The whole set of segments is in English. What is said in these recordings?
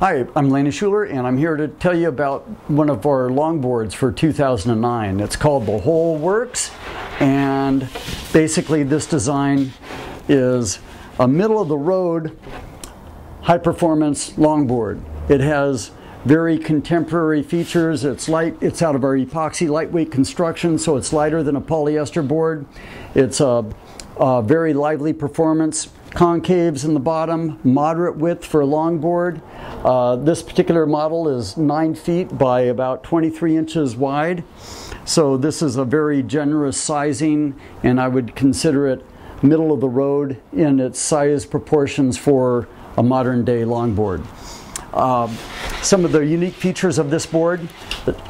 Hi, I'm Laney Shuler, and I'm here to tell you about one of our longboards for 2009. It's called the Full Works, and basically this design is a middle-of-the-road high-performance longboard. It has very contemporary features. It's light. It's out of our epoxy lightweight construction, so it's lighter than a polyester board. It's a very lively performance. Concaves in the bottom, moderate width for a longboard. This particular model is 9 feet by about 23 inches wide. So this is a very generous sizing, and I would consider it middle of the road in its size proportions for a modern day longboard. Some of the unique features of this board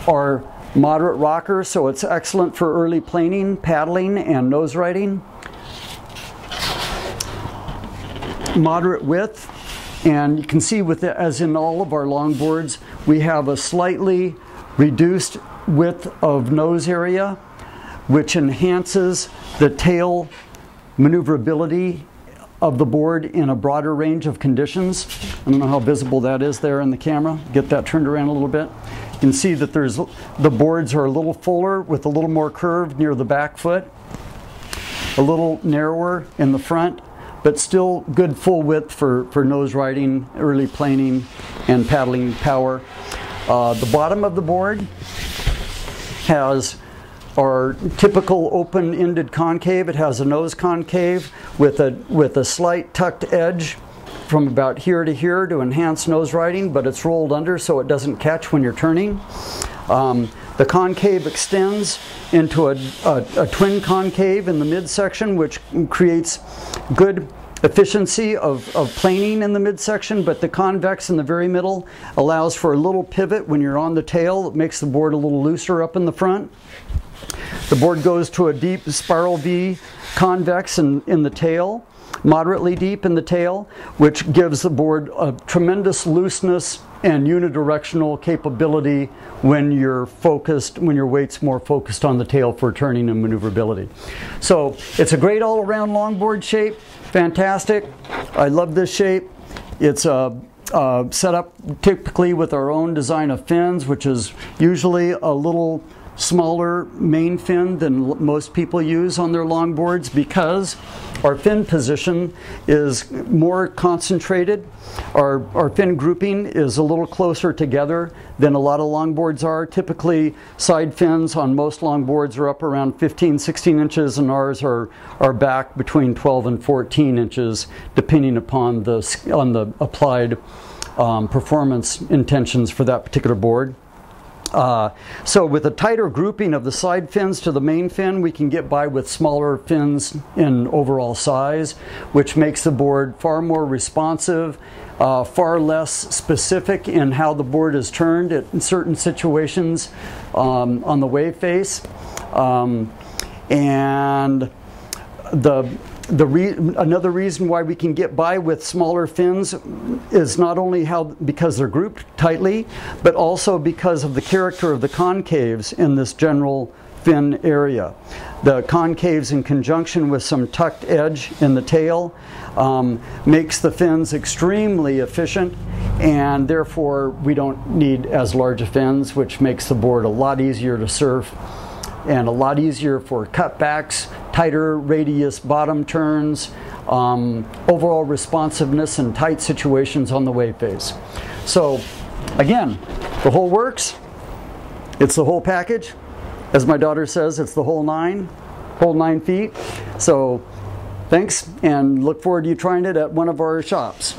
are moderate rocker, so it's excellent for early planing, paddling, and noseriding. Moderate width, and you can see with it, as in all of our longboards, we have a slightly reduced width of nose area, which enhances the tail maneuverability of the board in a broader range of conditions. I don't know how visible that is there in the camera. Get that turned around a little bit. You can see that the boards are a little fuller with a little more curve near the back foot, a little narrower in the front, but still good full width for nose riding, early planing, and paddling power. The bottom of the board has our typical open-ended concave. It has a nose concave with a slight tucked edge from about here to here to enhance nose riding, but it's rolled under so it doesn't catch when you're turning. The concave extends into a twin concave in the midsection, which creates good efficiency of planing in the midsection, but the convex in the very middle allows for a little pivot when you're on the tail. It makes the board a little looser up in the front. The board goes to a deep spiral V convex in the tail, moderately deep in the tail, which gives the board a tremendous looseness and unidirectional capability when you're focused, when your weight's more focused on the tail for turning and maneuverability. So it's a great all-around longboard shape. Fantastic. I love this shape. It's set up typically with our own design of fins, which is usually a little smaller main fin than most people use on their longboards because our fin position is more concentrated. Our fin grouping is a little closer together than a lot of longboards are. Typically, side fins on most longboards are up around 15, 16 inches, and ours are back between 12 and 14 inches, depending upon the applied performance intentions for that particular board. So with a tighter grouping of the side fins to the main fin, we can get by with smaller fins in overall size, which makes the board far more responsive, far less specific in how the board is turned in certain situations on the wave face. And another reason why we can get by with smaller fins is not only because they're grouped tightly, but also because of the character of the concaves in this general fin area. The concaves in conjunction with some tucked edge in the tail makes the fins extremely efficient, and therefore we don't need as large a fins, which makes the board a lot easier to surf and a lot easier for cutbacks, tighter radius bottom turns, overall responsiveness in tight situations on the wave face. So again, the whole works. It's the whole package. As my daughter says, it's the whole 9 feet. So thanks, and look forward to you trying it at one of our shops.